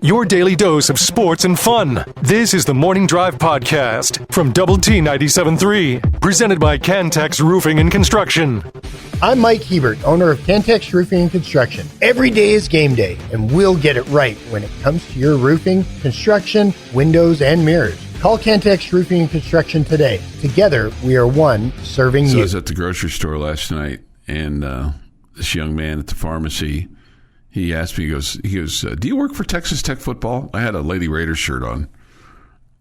Your daily dose of sports and fun. This is the Morning Drive Podcast from Double T 97.3, presented by Cantex Roofing and Construction. I'm Mike Hebert, owner of Cantex Roofing and Construction. Every day is game day, and we'll get it right when it comes to your roofing, construction, windows, and mirrors. Call Cantex Roofing and Construction today. Together, we are one serving you. So I was at the grocery store last night, and this young man at the pharmacy, he asked me, he goes, do you work for Texas Tech football? I had a Lady Raiders shirt on.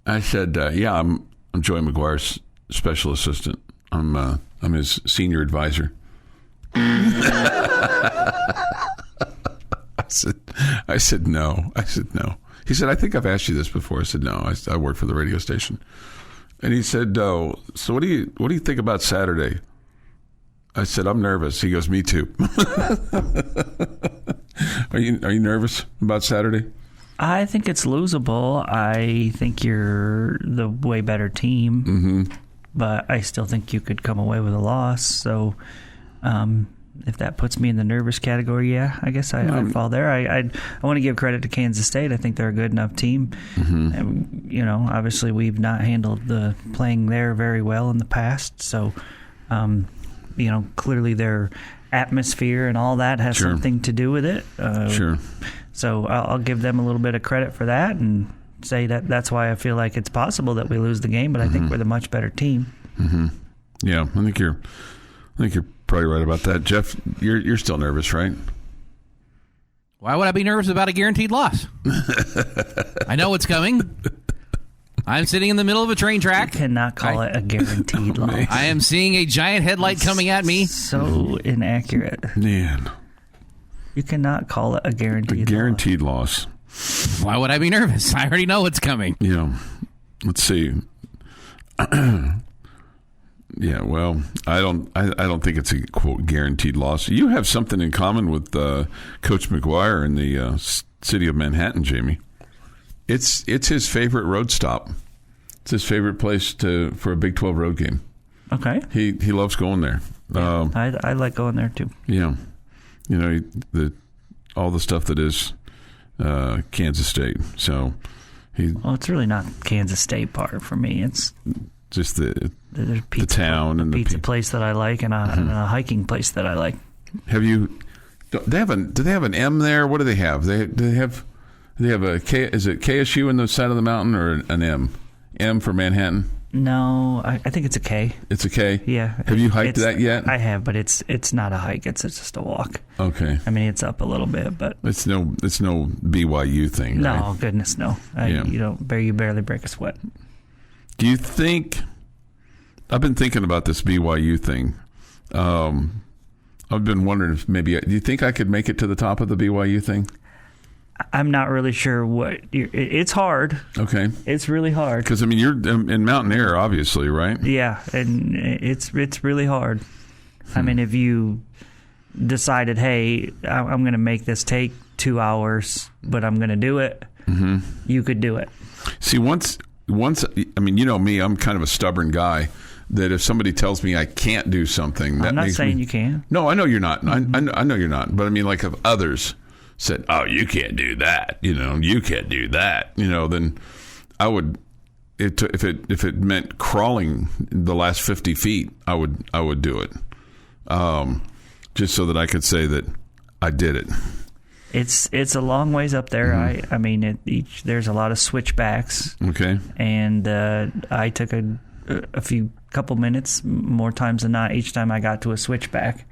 I said, yeah, I'm Joey McGuire's special assistant. I'm his senior advisor. I said no. He said, I think I've asked you this before. I said, no, I work for the radio station. And he said, oh, so what do you think about Saturday? I said, I'm nervous. He goes, me too. Are you nervous about Saturday? I think it's losable. I think you're the way better team, but I still think you could come away with a loss. So if that puts me in the nervous category, yeah, I guess I'd fall there. I want to give credit to Kansas State. I think they're a good enough team. And, obviously we've not handled the playing there very well in the past. So, clearly their atmosphere and all that has something to do with it. Sure. So I'll give them a little bit of credit for that and say that's why I feel like it's possible that we lose the game, but I think we're the much better team. Yeah, I think you're probably right about that. Jeff, you're still nervous, right? Why would I be nervous about a guaranteed loss? I know it's coming. I'm sitting in the middle of a train track. You cannot call it a guaranteed loss. I am seeing a giant headlight coming at me. So inaccurate. Man. You cannot call it a guaranteed loss. Why would I be nervous? I already know what's coming. Yeah. Let's see. Yeah, well, I don't think it's a quote guaranteed loss. You have something in common with Coach McGuire in the city of Manhattan, Jamie. It's his favorite road stop. It's his favorite place for a Big 12 road game. Okay. He loves going there. Yeah, I like going there too. Yeah. All the stuff that is Kansas State. So it's really not Kansas State part for me. It's just the town and the pizza place that I like and a hiking place that I like. Have you? Do they have an M there? What do they have? They have a K. Is it KSU in the side of the mountain or an M? M for Manhattan? No, I think it's a K. It's a K? Yeah. Have you hiked that yet? I have, but it's not a hike. It's just a walk. Okay. I mean, it's up a little bit, but it's no BYU thing. No, right? Goodness, no. You barely break a sweat. Do you think? I've been thinking about this BYU thing. I've been wondering if maybe. Do you think I could make it to the top of the BYU thing? I'm not really sure what. It's hard. Okay. It's really hard. Because, I mean, you're in mountain air, obviously, right? Yeah, and it's really hard. I mean, if you decided, hey, I'm going to make this take 2 hours, but I'm going to do it, you could do it. See, once, I mean, you know me, I'm kind of a stubborn guy. That if somebody tells me I can't do something, that I'm not makes saying me, you can. No, I know you're not. I know you're not. But I mean, like if others said, "Oh, you can't do that," you can't do that, then I would. If it meant crawling the last 50 feet, I would do it, just so that I could say that I did it. It's a long ways up there. I mean, there's a lot of switchbacks. Okay, and I took a couple minutes more times than not each time I got to a switchback.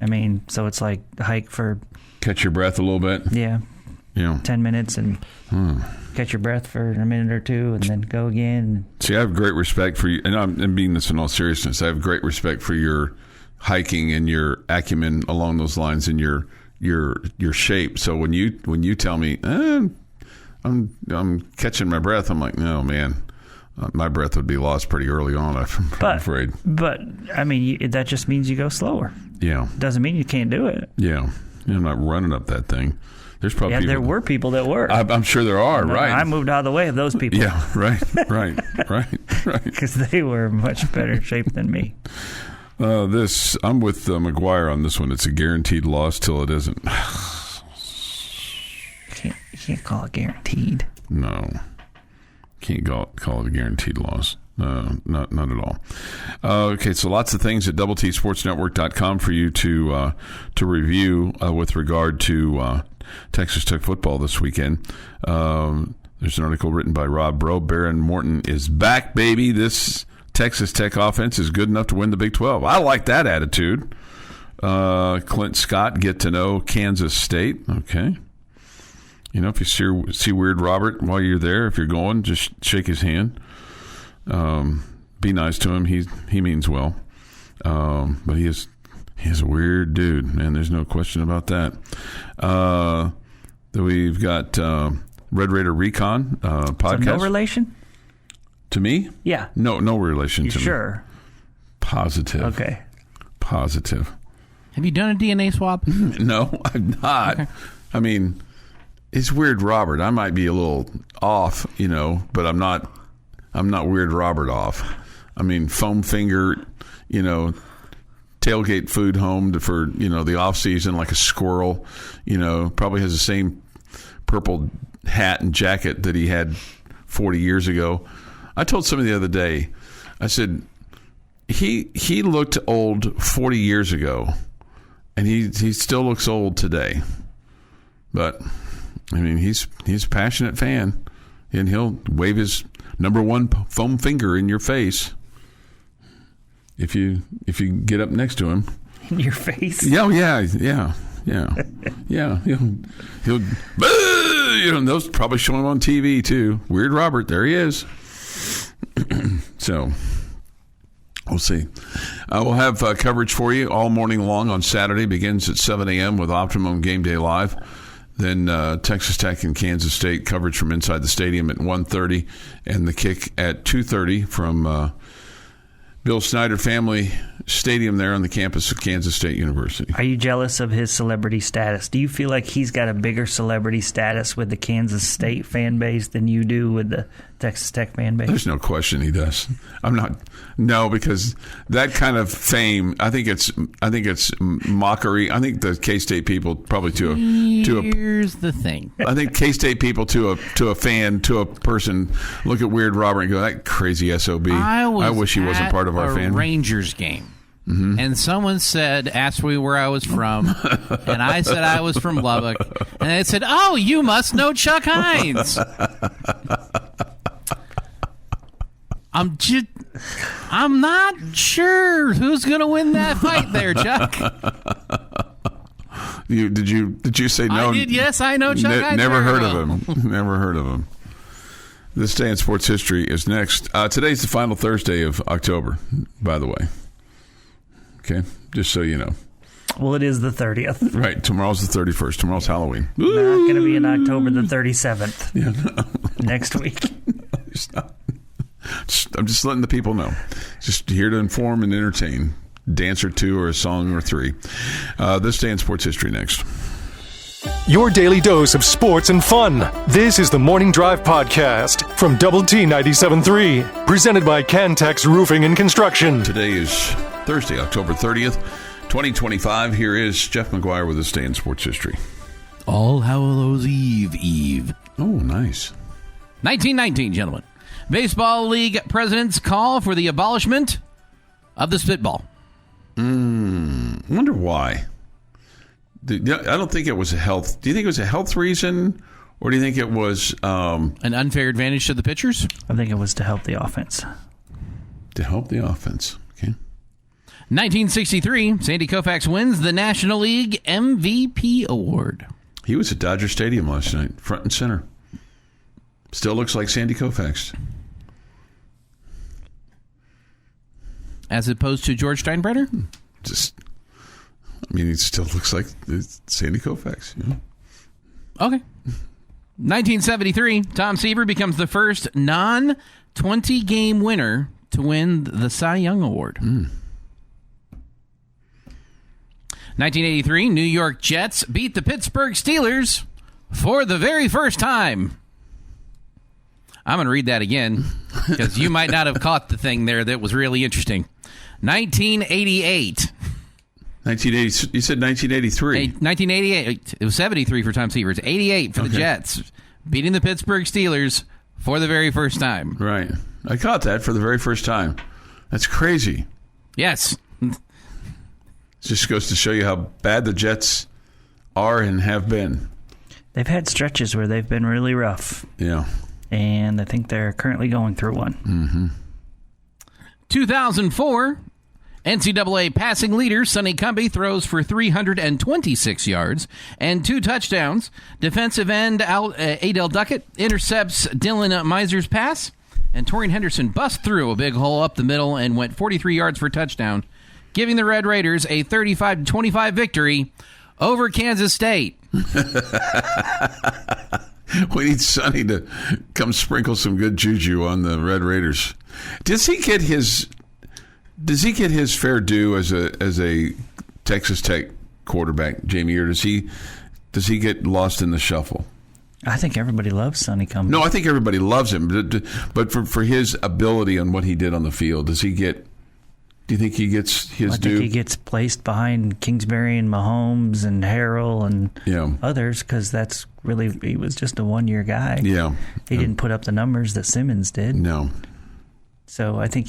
I mean, so it's like a hike for catch your breath a little bit. Yeah. 10 minutes and catch your breath for a minute or two and then go again. See, I have great respect for you, and I'm being this in all seriousness. I have great respect for your hiking and your acumen along those lines and your shape. So when you tell me I'm catching my breath, I'm like, no, man. My breath would be lost pretty early on, I'm afraid. But, I mean, that just means you go slower. Yeah. Doesn't mean you can't do it. Yeah. I'm not running up that thing. There's probably people. There were people that were. I'm sure there are, right. I moved out of the way of those people. Yeah, right. Because they were in much better shape than me. I'm with McGuire on this one. It's a guaranteed loss till it isn't. can't call it guaranteed. No. Can't call it a guaranteed loss. Not at all. Okay, so lots of things at DoubleTSportsNetwork.com for you to review with regard to Texas Tech football this weekend. There's an article written by Rob Bro. Baron Morton is back, baby. This Texas Tech offense is good enough to win the Big 12. I like that attitude. Clint Scott, get to know Kansas State. Okay. You know, if you see Weird Robert while you're there, if you're going, just shake his hand. Be nice to him. He means well. But he's a weird dude, man. There's no question about that. We've got Red Raider Recon podcast. So no relation? To me? Yeah. No relation to me. Sure? Positive. Okay. Positive. Have you done a DNA swab? No, I'm not. Okay. I mean, it's Weird Robert. I might be a little off, but I'm not Weird Robert off. I mean, foam finger, tailgate food home for, the off season like a squirrel, probably has the same purple hat and jacket that he had 40 years ago. I told somebody the other day, I said, he looked old 40 years ago, and he still looks old today. But, I mean, he's a passionate fan, and he'll wave his number one foam finger in your face if you get up next to him. In your face? Yeah. He'll those probably show him on TV too. Weird Robert, there he is. So we'll see. We'll have coverage for you all morning long on Saturday. Begins at 7 a.m. with Optimum Game Day Live. Then Texas Tech and Kansas State coverage from inside the stadium at 1:30, and the kick at 2:30 from Bill Snyder Family Stadium there on the campus of Kansas State University. Are you jealous of his celebrity status? Do you feel like he's got a bigger celebrity status with the Kansas State fan base than you do with the Texas Tech fan base? There's no question he does. I'm not. No, because that kind of fame, I think it's mockery. I think the K-State people probably Here's the thing. I think K-State people to a fan, to a person, look at Weird Robert and go, that crazy SOB. I wish he wasn't part of our fan. Rangers game. Mm-hmm. And someone asked me where I was from, and I said I was from Lubbock, and they said, "Oh, you must know Chuck Heinz." I'm not sure who's going to win that fight there, Chuck. Did you say no? I did. Yes, I know Chuck Heinz. Never heard of him. Never heard of him. This Day in Sports History is next. Today's the final Thursday of October, by the way. Okay, just so you know. Well, it is the 30th. Right, tomorrow's the 31st. Tomorrow's Halloween. Not going to be in October the 37th. Yeah, no. Next week. No, it's not. I'm just letting the people know. Just here to inform and entertain. Dance or two or a song or three. This Day in Sports History next. Your daily dose of sports and fun. This is the Morning Drive Podcast from Double T 97.3. Presented by Cantex Roofing and Construction. Today is Thursday, October 30th, 2025. Here is Jeff McGuire with This Day in Sports History. All Hallows Eve. Oh, nice. 1919, gentlemen. Baseball League presidents call for the abolishment of the spitball. I wonder why. I don't think it was a health. Do you think it was a health reason, or do you think it was an unfair advantage to the pitchers? I think it was to help the offense. To help the offense. Okay. 1963, Sandy Koufax wins the National League MVP award. He was at Dodger Stadium last night, front and center. Still looks like Sandy Koufax. As opposed to George Steinbrenner? He still looks like Sandy Koufax. Yeah. Okay. 1973, Tom Seaver becomes the first non-20 game winner to win the Cy Young Award. 1983, New York Jets beat the Pittsburgh Steelers for the very first time. I'm going to read that again because you might not have caught the thing there that was really interesting. 1988. 1980. You said 1983. 1988. It was 73 for Tom Seaver. It's 88 for the Jets, beating the Pittsburgh Steelers for the very first time. Right. I caught that for the very first time. That's crazy. Yes. It just goes to show you how bad the Jets are and have been. They've had stretches where they've been really rough. Yeah. And I think they're currently going through one. Mm-hmm. 2004, NCAA passing leader Sonny Cumbie throws for 326 yards and 2 touchdowns. Defensive end Adele Duckett intercepts Dylan Miser's pass. And Torian Henderson busts through a big hole up the middle and went 43 yards for a touchdown, giving the Red Raiders a 35-25 victory over Kansas State. We need Sonny to come sprinkle some good juju on the Red Raiders. Does he get his fair due as a Texas Tech quarterback, Jamie, or does he get lost in the shuffle? I think everybody loves Sonny Cumbie. No, I think everybody loves him, but for his ability on what he did on the field, do you think he gets his due? I think he gets placed behind Kingsbury and Mahomes and Harrell and others because that's really, he was just a one-year guy. Yeah. He didn't put up the numbers that Simmons did. No. So I think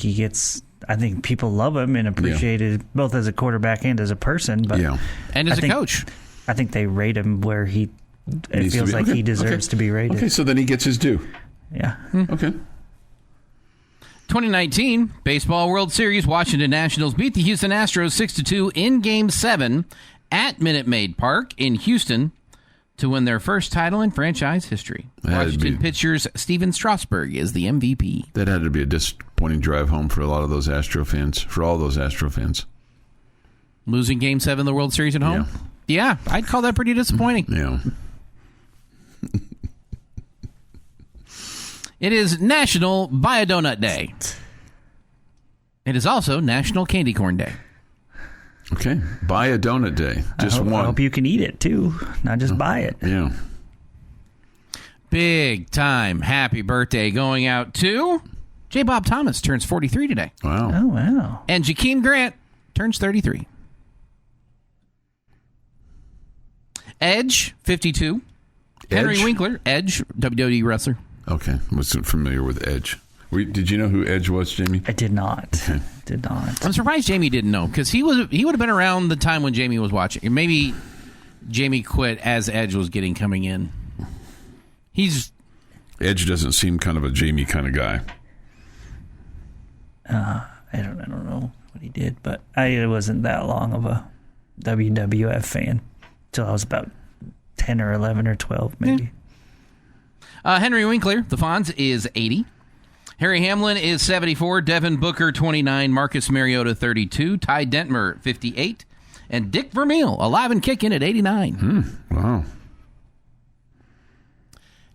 I think people love him and appreciate it both as a quarterback and as a person. But and as a coach. I think they rate him where it feels like he deserves to be rated. Okay, so then he gets his due. Yeah. Okay. 2019 Baseball World Series, Washington Nationals beat the Houston Astros 6-2 in Game 7 at Minute Maid Park in Houston to win their first title in franchise history. Washington pitchers Steven Strasburg is the MVP. That had to be a disappointing drive home for a lot of those Astro fans, for all those Astro fans. Losing Game 7 of the World Series at home? Yeah, I'd call that pretty disappointing. Yeah. It is National Buy a Donut Day. It is also National Candy Corn Day. Okay. Buy a donut day. Just one. I hope you can eat it, too. Not just buy it. Yeah. Big time happy birthday going out to J. Bob Thomas, turns 43 today. Wow. Oh, wow. And Jakeem Grant turns 33. Edge, 52. Henry Winkler, Edge, WWE wrestler. Okay. Wasn't familiar with Edge. Did you know who Edge was, Jamie? I did not. Okay. Did not. I'm surprised Jamie didn't know, because he would have been around the time when Jamie was watching. Or maybe Jamie quit as Edge was coming in. Edge doesn't seem kind of a Jamie kind of guy. I don't know what he did, but I wasn't that long of a WWF fan until I was about 10 or 11 or 12, maybe. Henry Winkler, the Fonz, is 80. Harry Hamlin is 74. Devin Booker, 29. Marcus Mariota, 32. Ty Detmer, 58. And Dick Vermeil, alive and kicking at 89. Wow.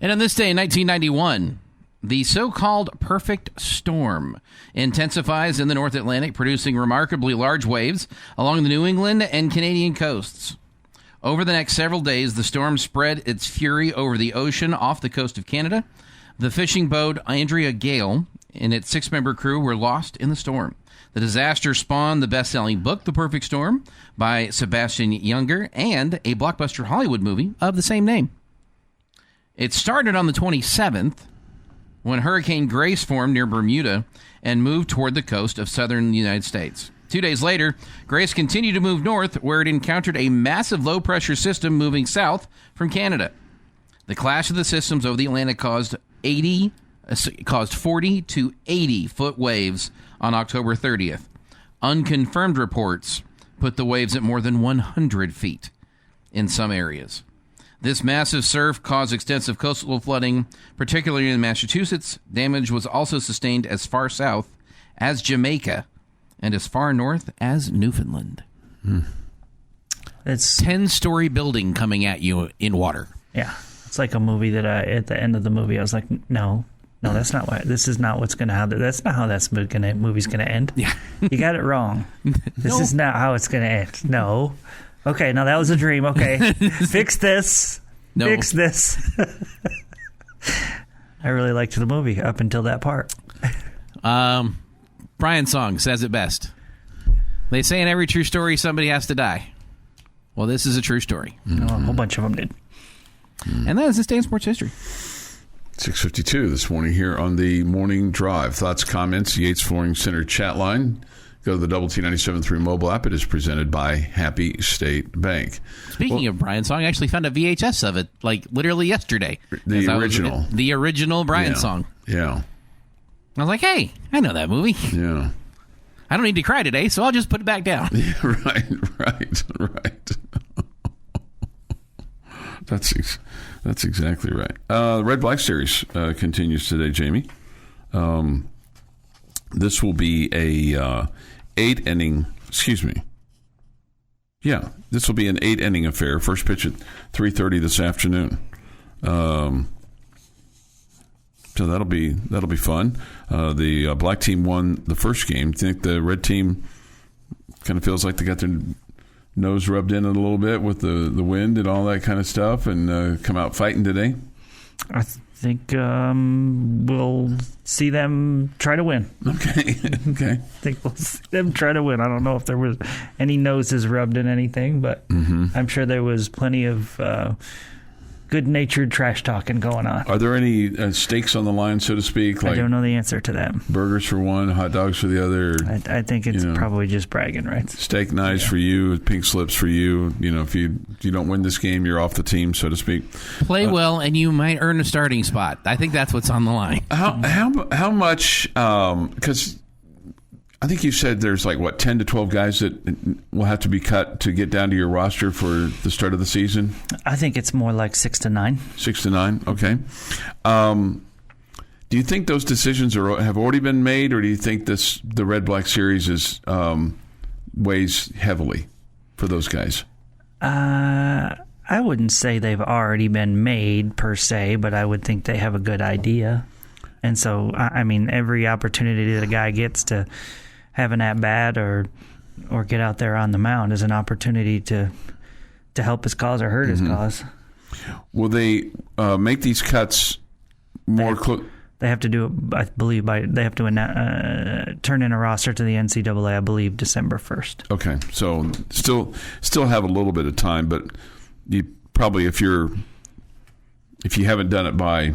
And on this day in 1991, the so-called perfect storm intensifies in the North Atlantic, producing remarkably large waves along the New England and Canadian coasts. Over the next several days, the storm spread its fury over the ocean off the coast of Canada. The fishing boat Andrea Gale and its 6-member crew were lost in the storm. The disaster spawned the best-selling book, The Perfect Storm, by Sebastian Junger, and a blockbuster Hollywood movie of the same name. It started on the 27th, when Hurricane Grace formed near Bermuda and moved toward the coast of southern United States. 2 days later, Grace continued to move north, where it encountered a massive low-pressure system moving south from Canada. The clash of the systems over the Atlantic caused 40 to 80-foot waves on October 30th. Unconfirmed reports put the waves at more than 100 feet in some areas. This massive surf caused extensive coastal flooding, particularly in Massachusetts. Damage was also sustained as far south as Jamaica and as far north as Newfoundland. It's 10-story building coming at you in water. Yeah. It's like a movie that at the end of the movie, I was like, no, that's not why. This is not what's going to happen. That's not how that movie's going to end. Yeah. You got it wrong. This is not how it's going to end. No. Okay, now that was a dream. Okay. Fix this. No. Fix this. I really liked the movie up until that part. Brian Song says it best. They say in every true story somebody has to die. Well, this is a true story. A whole bunch of them did. And that is this day in sports history. 6:52 this morning here on the Morning Drive. Thoughts, comments, Yates Flooring Center chat line. Go to the Double T 97.3 mobile app. It is presented by Happy State Bank. Speaking of Brian song, I actually found a VHS of it, like literally yesterday. The original. The original Brian song. Yeah. I was like, hey, I know that movie. Yeah. I don't need to cry today, so I'll just put it back down. Yeah, right. That's exactly right. The Red Black Series continues today, Jamie. This will be a 8-inning. Excuse me. Yeah, this will be an 8-inning affair. First pitch at 3:30 this afternoon. So that'll be fun. The black team won the first game. Do you think the red team kind of feels like they got their nose rubbed in a little bit with the wind and all that kind of stuff, and come out fighting today? I think we'll see them try to win. Okay. I think we'll see them try to win. I don't know if there was any noses rubbed in anything, but I'm sure there was plenty of good-natured trash talking going on. Are there any stakes on the line, so to speak? I don't know the answer to that. Burgers for one, hot dogs for the other. I think it's probably just bragging rights. Steak knives for you, pink slips for you. If you don't win this game, you're off the team, so to speak. Play well, and you might earn a starting spot. I think that's what's on the line. How much? Because I think you said there's 10 to 12 guys that will have to be cut to get down to your roster for the start of the season? I think it's more like 6 to 9. 6 to 9, okay. Do you think those decisions have already been made, or do you think the Red Black Series weighs heavily for those guys? I wouldn't say they've already been made per se, but I would think they have a good idea. And so, I mean, every opportunity that a guy gets to have an at-bat or get out there on the mound is an opportunity to help his cause or hurt his cause. Will they make these cuts more They have to do it, I believe, they have to turn in a roster to the NCAA, I believe, December 1st. Okay, so still have a little bit of time, but you probably, if you haven't done it by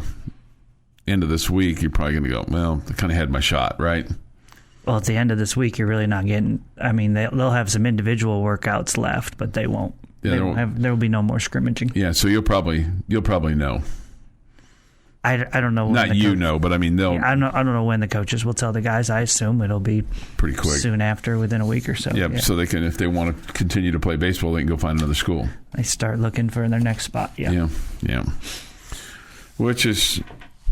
end of this week, you're probably going to go, well, I kind of had my shot, right? Well, at the end of this week, you're really not getting. I mean, they'll have some individual workouts left, but they won't. Yeah, there will be no more scrimmaging. Yeah, so you'll probably know. I don't know. Not but I mean they'll. I don't know when the coaches will tell the guys. I assume it'll be pretty quick, soon after, within a week or so. Yeah, so they can, if they want to continue to play baseball, they can go find another school. They start looking for their next spot. Yeah. Which is.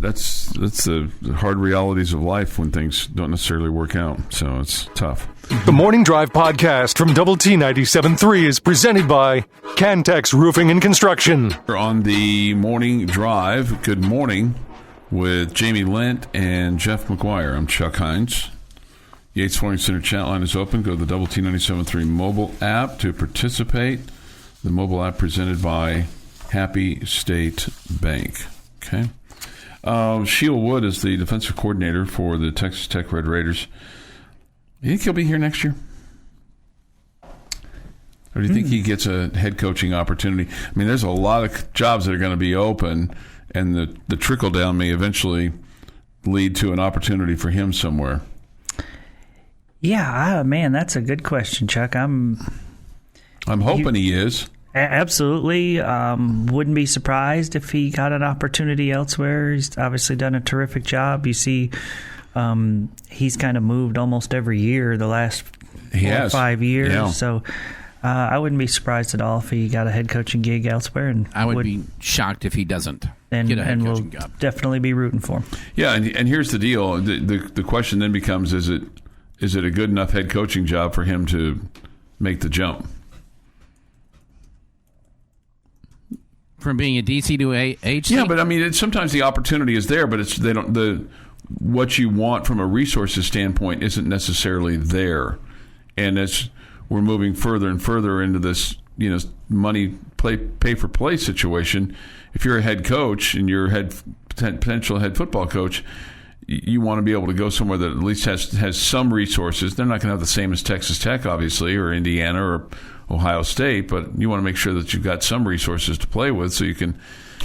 That's the hard realities of life when things don't necessarily work out. So it's tough. The Morning Drive podcast from Double T 97.3 is presented by Cantex Roofing and Construction. We're on the Morning Drive. Good morning with Jamie Lent and Jeff McGuire. I'm Chuck Heinz. Yates Flooring Center chat line is open. Go to the Double T 97.3 mobile app to participate. The mobile app presented by Happy State Bank. Okay. Sheil Wood is the defensive coordinator for the Texas Tech Red Raiders. You think he'll be here next year? Or do you think he gets a head coaching opportunity? I mean, there's a lot of jobs that are going to be open, and the trickle-down may eventually lead to an opportunity for him somewhere. Yeah, man, that's a good question, Chuck. I'm hoping he is. Absolutely. Wouldn't be surprised if he got an opportunity elsewhere. He's obviously done a terrific job. You see, he's kind of moved almost every year the last 4 or 5 years. Yeah. So I wouldn't be surprised at all if he got a head coaching gig elsewhere. And I would be shocked if he doesn't get a head coaching job. Definitely be rooting for him. Yeah, and here's the deal. The question then becomes, is it a good enough head coaching job for him to make the jump? From being a DC to a HC? Yeah, but I mean, sometimes the opportunity is there, but what you want from a resources standpoint isn't necessarily there. And as we're moving further and further into this, money pay for play situation, if you're a head coach and you're a potential head football coach, you want to be able to go somewhere that at least has some resources. They're not going to have the same as Texas Tech, obviously, or Indiana or Ohio State, but you want to make sure that you've got some resources to play with so you can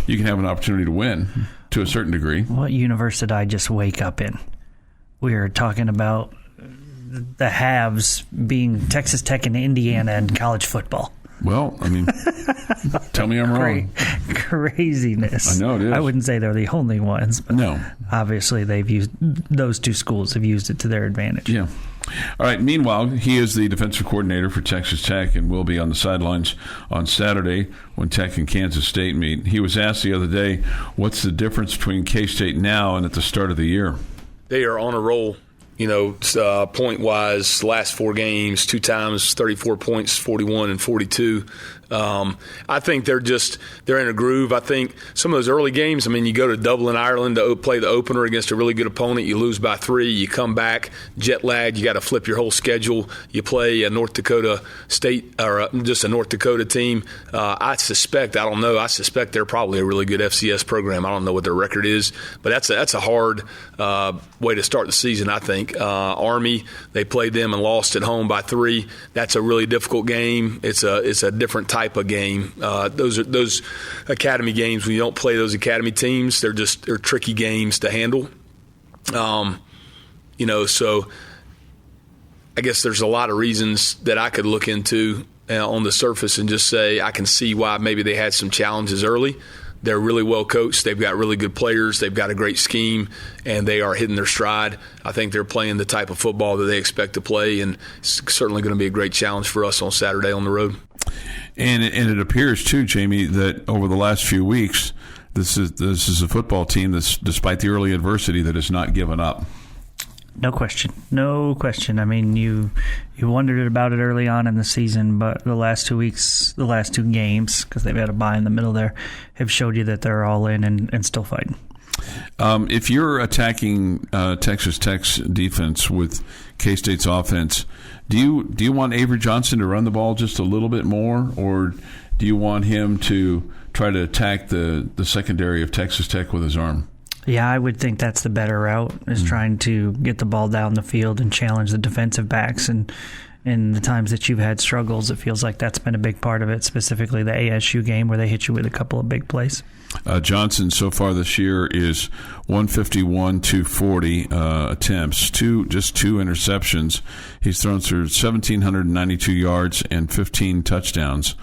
have an opportunity to win to a certain degree. What universe did I just wake up in? We were talking about the halves being Texas Tech and Indiana in college football. Well, I mean, tell me I'm wrong. Craziness. I know it is. I wouldn't say they're the only ones, but no. Obviously those two schools have used it to their advantage. Yeah. All right. Meanwhile, he is the defensive coordinator for Texas Tech and will be on the sidelines on Saturday when Tech and Kansas State meet. He was asked the other day, what's the difference between K-State now and at the start of the year? They are on a roll. Point-wise, last 4 games, 2 times 34 points, 41 and 42. I think they're in a groove. I think some of those early games, you go to Dublin, Ireland to play the opener against a really good opponent. You lose by 3. You come back, jet lagged. You got to flip your whole schedule. You play a North Dakota State or just a North Dakota team. I suspect they're probably a really good FCS program. I don't know what their record is, but that's a hard way to start the season, I think. Army, they played them and lost at home by 3. That's a really difficult game. It's a different type of game. Those academy games, when you don't play those academy teams, they're tricky games to handle. So I guess there's a lot of reasons that I could look into on the surface and just say I can see why maybe they had some challenges early. They're really well coached. They've got really good players. They've got a great scheme, and they are hitting their stride. I think they're playing the type of football that they expect to play, and it's certainly going to be a great challenge for us on Saturday on the road. And it appears, too, Jamie, that over the last few weeks, this is a football team that's, despite the early adversity, that has not given up. No question. You wondered about it early on in the season, but the last 2 weeks, the last 2 games, because they've had a bye in the middle there, have showed you that they're all in and still fighting. If you're attacking Texas Tech's defense with K-State's offense, do you want Avery Johnson to run the ball just a little bit more, or do you want him to try to attack the secondary of Texas Tech with his arm? Yeah, I would think that's the better route, is trying to get the ball down the field and challenge the defensive backs. And in the times that you've had struggles, it feels like that's been a big part of it, specifically the ASU game where they hit you with a couple of big plays. Johnson so far this year is 151, 240 attempts, just 2 interceptions. He's thrown through 1,792 yards and 15 touchdowns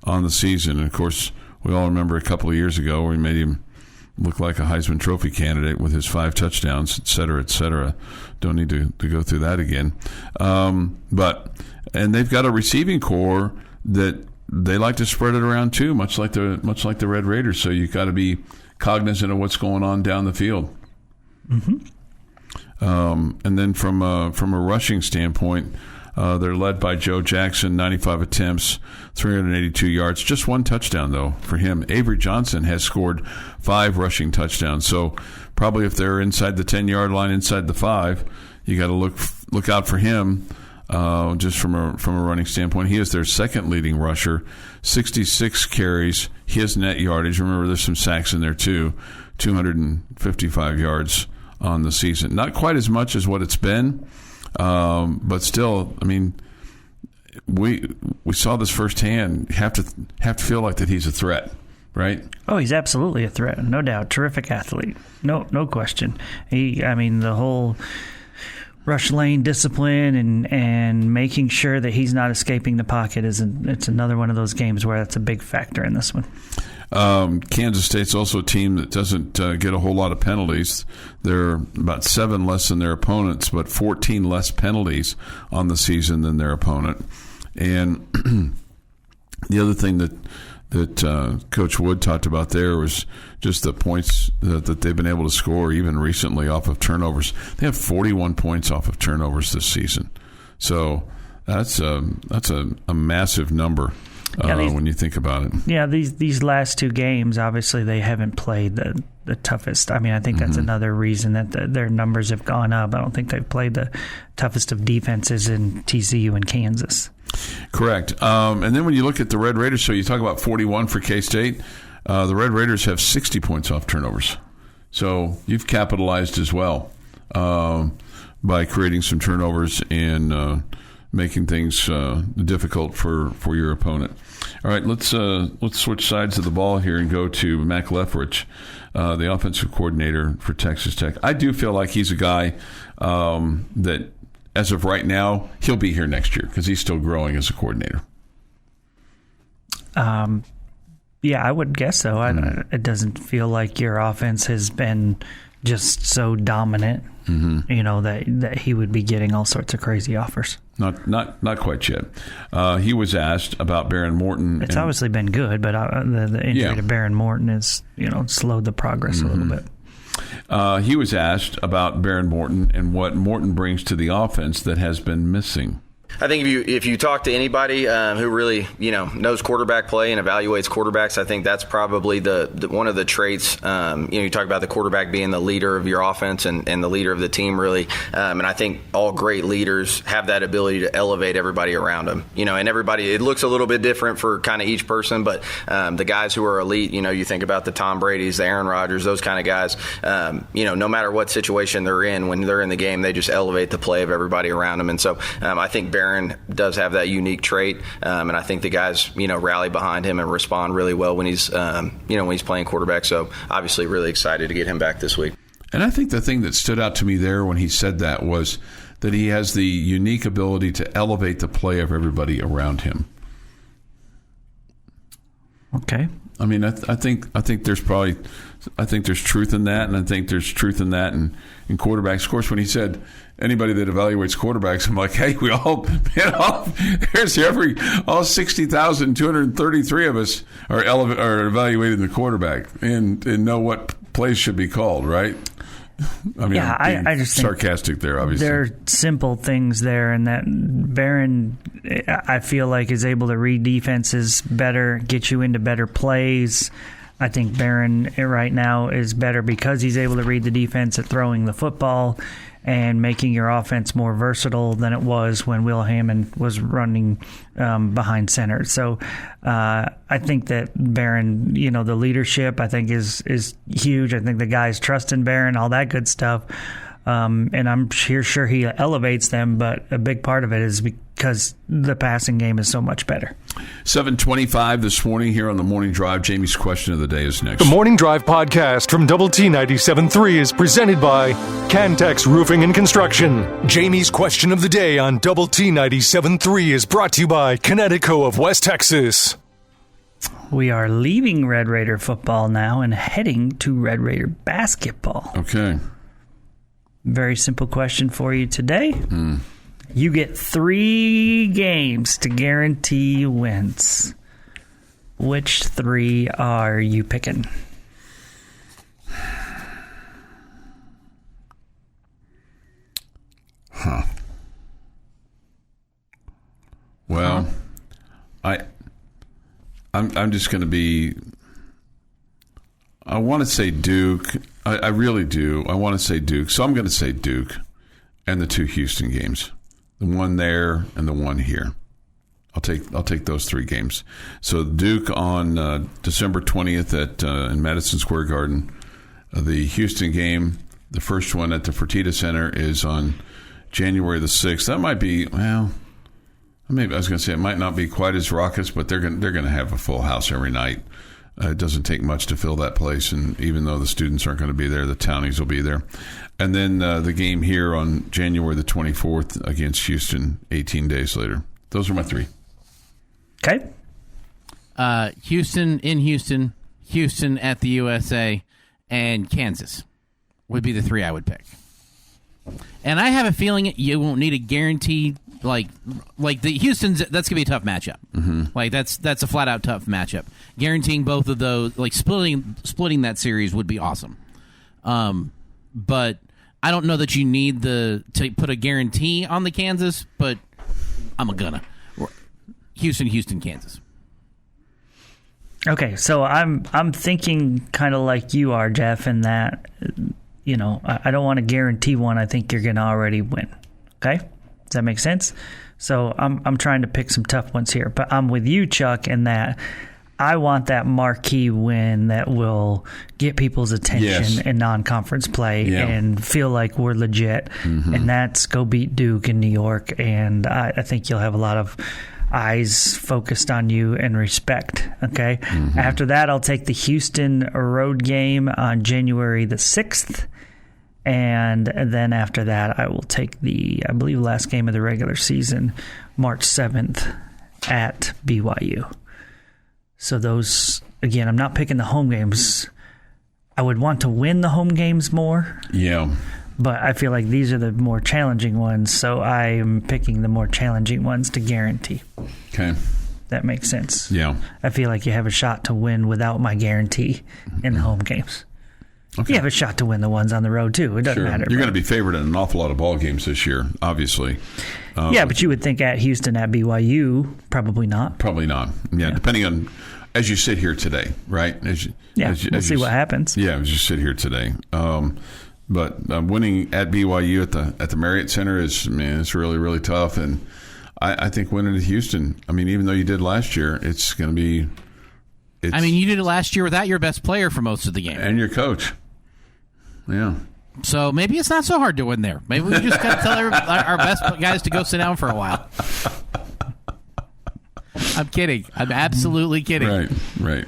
on the season. And, of course, we all remember a couple of years ago where we made him look like a Heisman Trophy candidate with his 5 touchdowns, et cetera, et cetera. Don't need to go through that again. And they've got a receiving core that they like to spread it around too, much like the Red Raiders. So you've got to be cognizant of what's going on down the field. Mm-hmm. And then from a rushing standpoint, they're led by Joe Jackson, 95 attempts, 382 yards. Just 1 touchdown, though, for him. Avery Johnson has scored 5 rushing touchdowns. So probably if they're inside the 10-yard line, inside the 5, you got to look out for him just from a running standpoint. He is their second leading rusher, 66 carries, his net yardage. Remember, there's some sacks in there, too, 255 yards on the season. Not quite as much as what it's been. But still, we saw this firsthand. You have to feel like that he's a threat, right? Oh, he's absolutely a threat, no doubt. Terrific athlete, no question. The whole rush lane discipline and making sure that he's not escaping the pocket it's another one of those games where that's a big factor in this one. Kansas State's also a team that doesn't get a whole lot of penalties. They're about 7 less than their opponents, but 14 less penalties on the season than their opponent. And the other thing that Coach Wood talked about there was just the points that they've been able to score even recently off of turnovers. They have 41 points off of turnovers this season. So that's a massive number. When you think about it. Yeah, these last 2 games, obviously they haven't played the toughest. I think that's another reason that their numbers have gone up. I don't think they've played the toughest of defenses in TCU and Kansas. Correct. And then when you look at the Red Raiders, so you talk about 41 for K-State, the Red Raiders have 60 points off turnovers. So you've capitalized as well by creating some turnovers and making things difficult for your opponent. All right, let's switch sides of the ball here and go to Mack Leftwich, the offensive coordinator for Texas Tech. I do feel like he's a guy that, as of right now, he'll be here next year because he's still growing as a coordinator. Yeah, I would guess so. It doesn't feel like your offense has been just so dominant, that he would be getting all sorts of crazy offers. Not quite yet. He was asked about Baron Morton. It's obviously been good, but the injury to Baron Morton has slowed the progress a little bit. He was asked about Baron Morton and what Morton brings to the offense that has been missing. I think if you talk to anybody who really knows quarterback play and evaluates quarterbacks, I think that's probably the one of the traits. You talk about the quarterback being the leader of your offense and the leader of the team, really. And I think all great leaders have that ability to elevate everybody around them. And everybody, it looks a little bit different for kind of each person, but the guys who are elite, you think about the Tom Brady's, the Aaron Rodgers, those kind of guys. No matter what situation they're in, when they're in the game, they just elevate the play of everybody around them. And so I think Baron does have that unique trait, and I think the guys, rally behind him and respond really well when he's, when he's playing quarterback. So obviously, really excited to get him back this week. And I think the thing that stood out to me there when he said that was that he has the unique ability to elevate the play of everybody around him. Okay. I mean, I think there's truth in that, and I think there's truth in that in quarterbacks. Of course, when he said anybody that evaluates quarterbacks, I'm like, hey, all 60,233 of us are evaluating the quarterback and know what plays should be called, right? I mean, I just sarcastic there, obviously. There are simple things there, and that Barron, I feel like, is able to read defenses better, get you into better plays. I think Barron right now is better because he's able to read the defense at throwing the football and making your offense more versatile than it was when Will Hammond was running behind center. So I think that Barron, the leadership, I think is huge. I think the guys trust in Barron, all that good stuff. And I'm sure he elevates them, but a big part of it is because the passing game is so much better. 7:25 this morning here on the Morning Drive. Jamie's question of the day is next. The Morning Drive podcast from Double T 97.3 is presented by Cantex Roofing and Construction. Jamie's question of the day on Double T 97.3 is brought to you by Connecticut of West Texas. We are leaving Red Raider football now and heading to Red Raider basketball. Okay. Very simple question for you today. You get 3 games to guarantee wins. Which 3 are you picking? Well, I'm just going to be. I want to say Duke. I really do. I want to say Duke. So I'm going to say Duke and the 2 Houston games. The one there and the one here. I'll take those 3 games. So Duke on December 20th in Madison Square Garden. The Houston game, the first one at the Fertitta Center, is on January the 6th. That might be, maybe I was going to say it might not be quite as raucous, but they're going to have a full house every night. It doesn't take much to fill that place, and even though the students aren't going to be there, the townies will be there. And then the game here on January the 24th against Houston 18 days later. Those are my 3. Okay. Houston in Houston, Houston at the USA, and Kansas would be the 3 I would pick. And I have a feeling you won't need a guaranteed like the Houston's. That's gonna be a tough matchup. Mm-hmm. Like that's a flat out tough matchup. Guaranteeing both of those, like splitting that series would be awesome. But I don't know that you need to put a guarantee on the Kansas. But I'm gonna Houston, Kansas. Okay, so I'm thinking kind of like you are, Jeff, in that I don't want to guarantee one. I think you're gonna already win. Okay. Does that make sense? So I'm trying to pick some tough ones here, but I'm with you, Chuck, in that I want that marquee win that will get people's attention in non-conference play and feel like we're legit. And that's go beat Duke in New York. And I think you'll have a lot of eyes focused on you and respect. Okay. After that, I'll take the Houston road game on January the 6th. And then after that, I will take the, I believe, last game of the regular season, March 7th at BYU. So those, again, I'm not picking the home games. I would want to win the home games more. Yeah. But I feel like these are the more challenging ones, so I'm picking the more challenging ones to guarantee. Okay. That makes sense. Yeah. I feel like you have a shot to win without my guarantee in the home games. Okay. You have a shot to win the ones on the road, too. It doesn't matter. You're going to be favored in an awful lot of ball games this year, obviously. Yeah, but you would think at Houston, at BYU, probably not. Probably not. Yeah, depending on, as you sit here today, right? We'll see what happens. Yeah, as you sit here today. But winning at BYU at the Marriott Center is, man, it's really, really tough. And I think winning at Houston, I mean, even though you did last year, it's going to be. You did it last year without your best player for most of the game. And your coach. Yeah. So maybe it's not so hard to win there. Maybe we just got to tell our best guys to go sit down for a while. I'm kidding. I'm absolutely kidding. Right.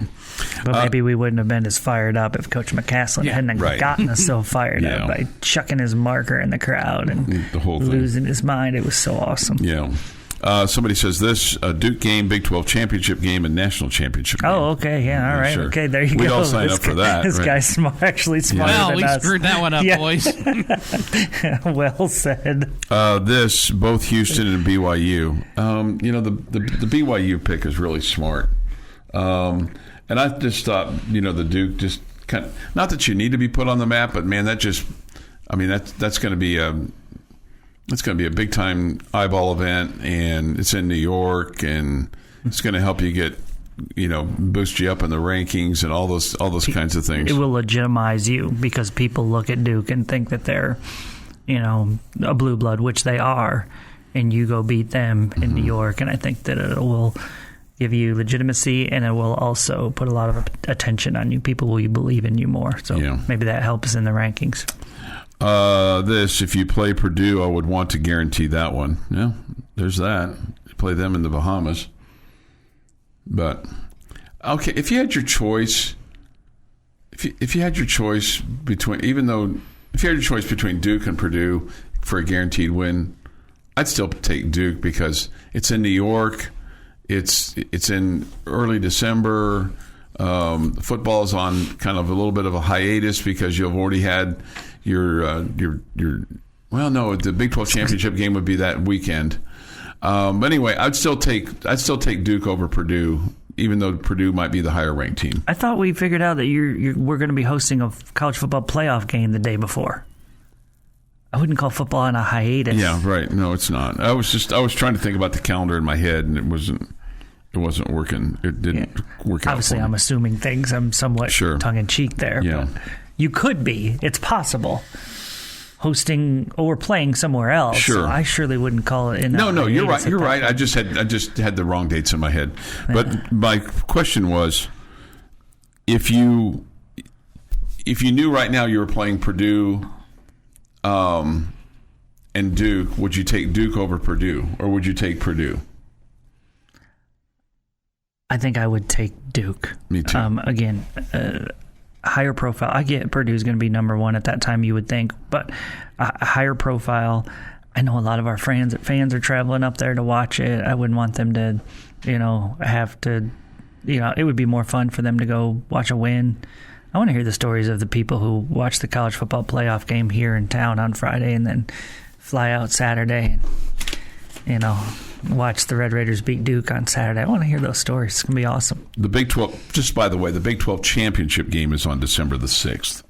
But maybe we wouldn't have been as fired up if Coach McCaslin hadn't gotten us so fired up by chucking his marker in the crowd and the whole thing. Losing his mind. It was so awesome. Yeah. Somebody says this, Duke game, Big 12 championship game, and national championship game. Oh, okay. Yeah, all right. Sure. Okay, there you go. We'd all sign up for that. This guy's actually smarter than us. Well, we screwed that one up, boys. Well said. Both Houston and BYU. The BYU pick is really smart. And I just thought, the Duke just kind of, not that you need to be put on the map, but man, that's going to be it's going to be a big time eyeball event, and it's in New York, and it's going to help you get, boost you up in the rankings and all those kinds of things. It will legitimize you because people look at Duke and think that they're, a blue blood, which they are, and you go beat them in New York, and I think that it will give you legitimacy, and it will also put a lot of attention on you. People will believe in you more. So maybe that helps in the rankings. If you play Purdue, I would want to guarantee that one. Yeah, there's that. You play them in the Bahamas. But, okay, if you had your choice, if you had your choice between Duke and Purdue for a guaranteed win, I'd still take Duke because it's in New York. It's in early December. Football is on kind of a little bit of a hiatus because you've already had the Big 12 championship game would be that weekend. But anyway, I'd still take Duke over Purdue, even though Purdue might be the higher ranked team. I thought we figured out that we're going to be hosting a college football playoff game the day before. I wouldn't call football on a hiatus. Yeah, right. No, it's not. I was trying to think about the calendar in my head, and it wasn't working. It didn't work out. Obviously, I'm assuming things. I'm somewhat tongue-in-cheek there. Yeah. But you could be. It's possible. Hosting or playing somewhere else. Sure. So I surely wouldn't call it. No, you're right. You're right. I just had the wrong dates in my head. But my question was, if you knew right now you were playing Purdue, and Duke, would you take Duke over Purdue, or would you take Purdue? I think I would take Duke. Me too. Again, higher profile. I get Purdue's going to be number one at that time, you would think, but a higher profile. I know a lot of our fans are traveling up there to watch it. I wouldn't want them to, have to, it would be more fun for them to go watch a win. I want to hear the stories of the people who watch the college football playoff game here in town on Friday and then fly out Saturday and, watch the Red Raiders beat Duke on Saturday. I want to hear those stories. It's going to be awesome. The Big 12, just by the way, the Big 12 championship game is on December the 6th.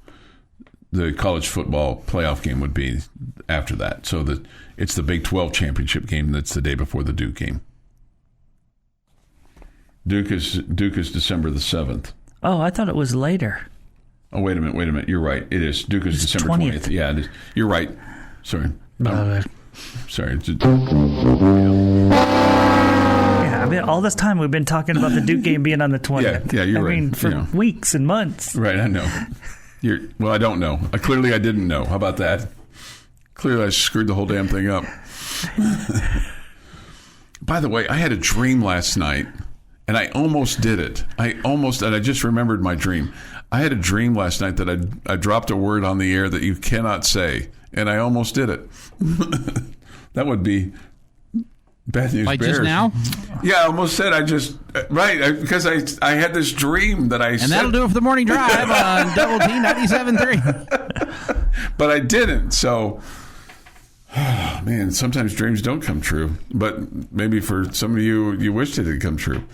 The college football playoff game would be after that. So it's the Big 12 championship game that's the day before the Duke game. Duke is December the 7th. Oh, I thought it was later. Oh, wait a minute. You're right. It is. Duke is December 20th. Yeah, it is. You're right. Sorry. Sorry. Yeah, all this time we've been talking about the Duke game being on the 20th. Yeah, you're right. I mean, for weeks and months. Right, I know. Well, I don't know. Clearly I didn't know. How about that? Clearly I screwed the whole damn thing up. By the way, I had a dream last night, and I almost did it. And I just remembered my dream. I had a dream last night that I dropped a word on the air that you cannot say, and I almost did it. That would be bad news bears. Just now? Yeah, I almost said because I had this dream that I said. And that'll do it for the morning drive on Double T 97.3. But I didn't, so... man, sometimes dreams don't come true. But maybe for some of you, you wished it had come true.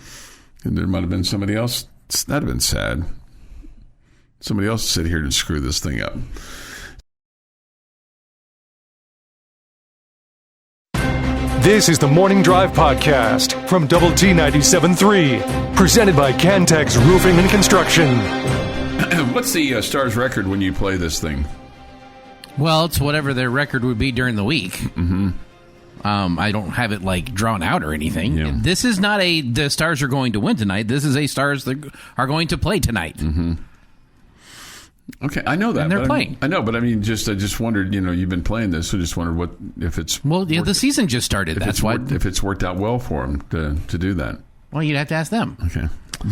And there might have been somebody else. That'd have been sad. Somebody else sit here and screw this thing up. This is the Morning Drive Podcast from Double T 97.3, presented by Cantex Roofing and Construction. What's the Stars record when you play this thing? Well, it's whatever their record would be during the week. Mm-hmm. I don't have it drawn out or anything. Yeah. This is not the Stars are going to win tonight. This is a Stars that are going to play tonight. Mm-hmm. Okay, I know that. And they're playing. I know, but I mean, I just wondered. You've been playing this, so just wondered if it's. Well, the season just started. That's why. If it's worked out well for them to do that. Well, you'd have to ask them. Okay.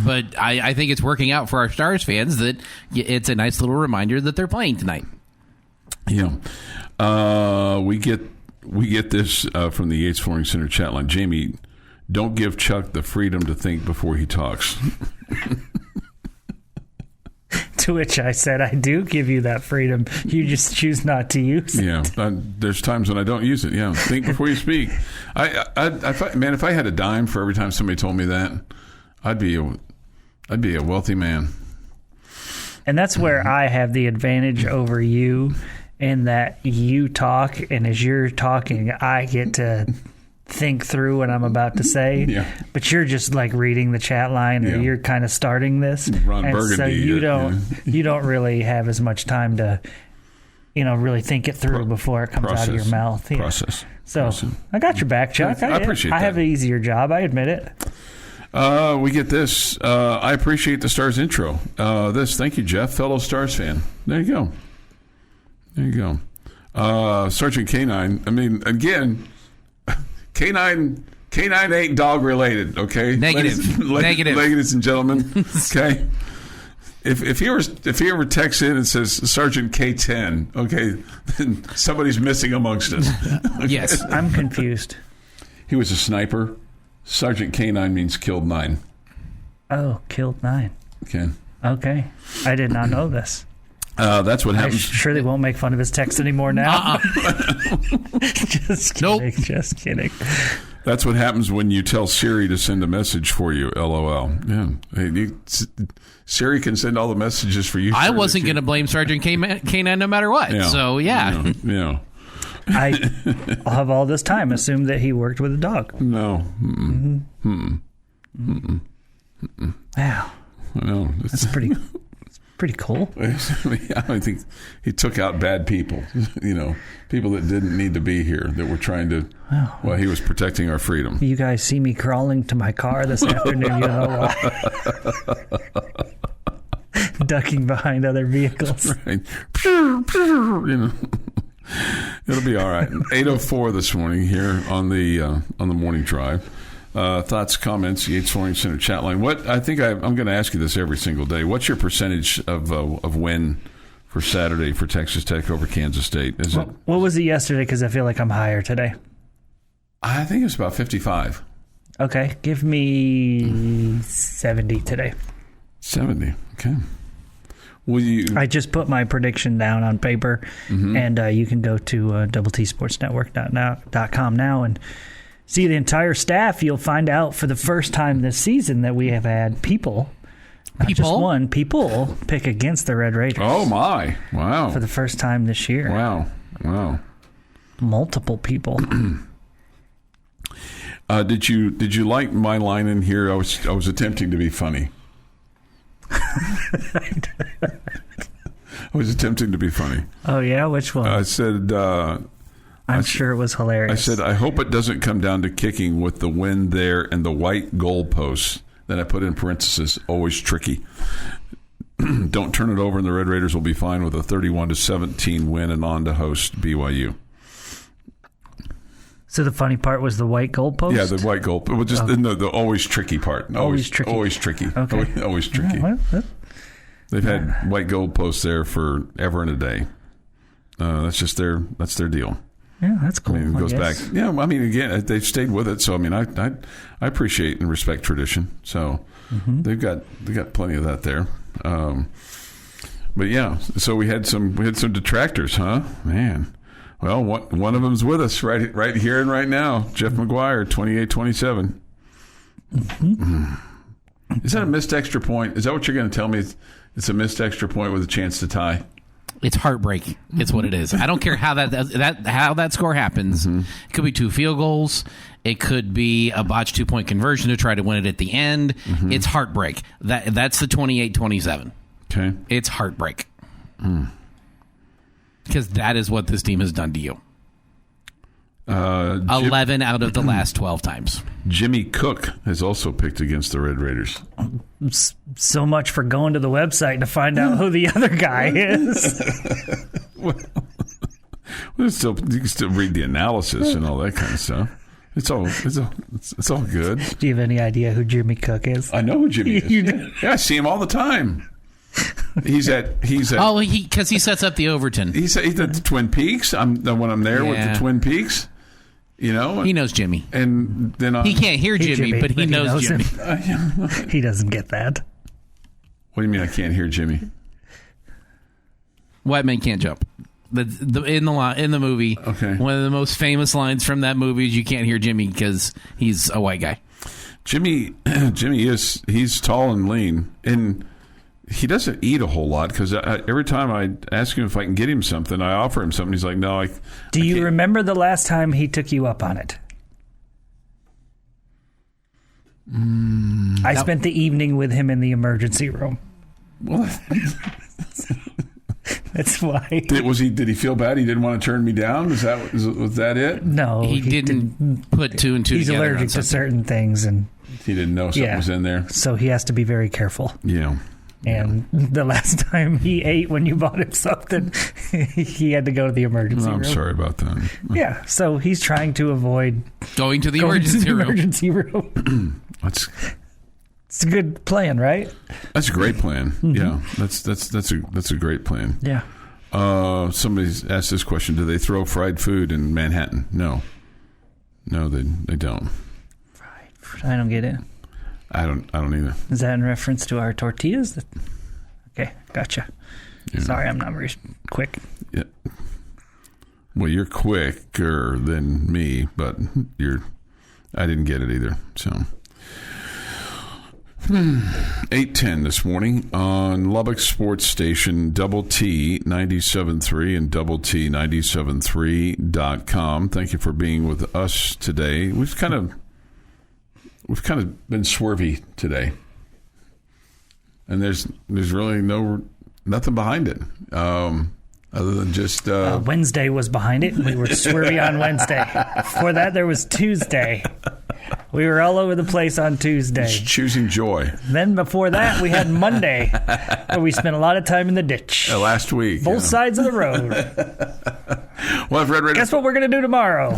But I think it's working out for our Stars fans that it's a nice little reminder that they're playing tonight. Yeah, we get this from the Yates Flooring Center chat line. Jamie, don't give Chuck the freedom to think before he talks. To which I said, I do give you that freedom. You just choose not to use it. Yeah, there's times when I don't use it. Yeah, think before you speak. If I had a dime for every time somebody told me that, I'd be a wealthy man. And that's where I have the advantage over you, in that you talk, and as you're talking, I get to think through what I'm about to say. Yeah. But you're just reading the chat line, or you're kind of starting this. Ron and Burgundy. So you don't really have as much time to, really think it through before it comes out of your mouth. Yeah. Process. So I got your back, Chuck. I appreciate that. I have an easier job. I admit it. We get this. I appreciate the Stars intro. Thank you, Jeff, fellow Stars fan. There you go. Sergeant K9. I mean, again, K9 ain't dog related. Okay, negative, ladies and gentlemen. Okay, if he ever texts in and says Sergeant K10, okay, then somebody's missing amongst us. Okay? Yes, I'm confused. He was a sniper. Sergeant K9 means killed 9. Oh, killed 9. Okay. I did not know this. That's what happens. I surely won't make fun of his text anymore now. Just kidding. Nope. Just kidding. That's what happens when you tell Siri to send a message for you. LOL. Yeah. Hey, Siri can send all the messages for you. I wasn't going to blame Sergeant K9 no matter what. Yeah. So, yeah. Yeah. I have all this time assumed that he worked with a dog. No. Mm-mm. Mm-hmm. Mm-mm. Mm-mm. Wow. No, that's pretty cool. I think he took out bad people, people that didn't need to be here, that were trying to, well, he was protecting our freedom. You guys see me crawling to my car this afternoon, why. Ducking behind other vehicles. Right. It'll be all right. 8:04 this morning here on the morning drive. Thoughts, comments, Yates Flooring Center chat line. I'm going to ask you this every single day. What's your percentage of win for Saturday for Texas Tech over Kansas State? What was it yesterday? Because I feel like I'm higher today. I think it's about 55. Okay, give me 70 today. 70. Okay. I just put my prediction down on paper, and you can go to doubleTSportsNetwork.com now and see the entire staff. You'll find out for the first time this season that we have had people pick against the Red Raiders. Oh, my. Wow. For the first time this year. Wow. Multiple people. Did you like my line in here? I was attempting to be funny. I was attempting to be funny. Oh, yeah? Which one? I said, I'm sure it was hilarious. I said, I hope it doesn't come down to kicking with the wind there and the white goalposts. Then I put in parentheses, always tricky. Don't turn it over, and the Red Raiders will be fine with a 31-17 win and on to host BYU. So the funny part was the white goalpost? Yeah, the white goal. But just the always tricky part. Always tricky. Always tricky. Okay. Always tricky. Yeah, well, they've had white goalposts there forever and a day. That's their deal. Yeah, that's cool. I mean, it goes back. Yeah, I mean, again, they've stayed with it. So I mean, I appreciate and respect tradition. So they've got plenty of that there. But yeah, so we had some detractors, huh? Man. Well, one of them's with us right here and right now. Jeff McGuire, 28-27. Is that a missed extra point? Is that what you're going to tell me? It's a missed extra point with a chance to tie? It's heartbreak. It's what it is. I don't care how that score happens. It could be 2 field goals. It could be a botched 2-point conversion to try to win it at the end. It's heartbreak. That's the 28-27. Okay. It's heartbreak. Because that is what this team has done to you. 11 out of the last 12 times. Jimmy Cook has also picked against the Red Raiders. So much for going to the website to find out who the other guy is. Well, you can still read the analysis and all that kind of stuff. It's all good. Do you have any idea who Jimmy Cook is? I know who Jimmy is. Yeah, I see him all the time. He's at because he sets up the Overton. He's at the Twin Peaks. When I'm there with the Twin Peaks. You know, he knows Jimmy, and then he can't hear Jimmy, but he knows Jimmy. He doesn't get that. What do you mean I can't hear Jimmy? White men can't jump. In the movie, okay. One of the most famous lines from that movie is you can't hear Jimmy because he's a white guy. Jimmy he's tall and lean, and he doesn't eat a whole lot because every time I ask him if I can get him something, I offer him something. He's like, no, Do you remember the last time he took you up on it? I spent the evening with him in the emergency room. Well, that's why. Did he feel bad? He didn't want to turn me down? Was that it? No, he didn't put 2 and 2 he's together. He's allergic to certain things, and he didn't know something was in there. So he has to be very careful. Yeah. And the last time he ate when you bought him something, he had to go to the emergency room. I'm sorry about that. Yeah, so he's trying to avoid going to the emergency room. It's a good plan, right? That's a great plan. Yeah, that's a great plan. Yeah. Somebody's asked this question: do they throw fried food in Manhattan? No, they don't. Fried food. I don't get it. I don't either. Is that in reference to our tortillas? Okay, gotcha. Yeah. Sorry, I'm not very quick. Yeah. Well, you're quicker than me, but I didn't get it either. So 8:10 this morning on Lubbock Sports Station, Double T 97.3 and Double T 97.3.com. Thank you for being with us today. We've kind of been swervy today, and there's really nothing behind it, other than just Wednesday was behind it. We were swervy on Wednesday. Before that, there was Tuesday. We were all over the place on Tuesday, just choosing joy. Then before that, we had Monday, where we spent a lot of time in the ditch. Last week, both sides of the road. Well, if Red Raider, guess what we're going to do tomorrow?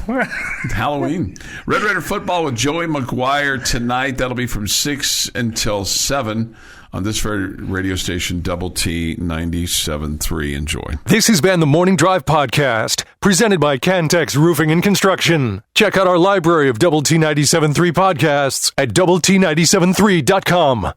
Halloween. Red Raider football with Joey McGuire tonight. That'll be from 6 until 7 on this radio station, Double T 97.3. Enjoy. This has been the Morning Drive Podcast, presented by Cantex Roofing and Construction. Check out our library of Double T 97.3 podcasts at doublet97.3.com.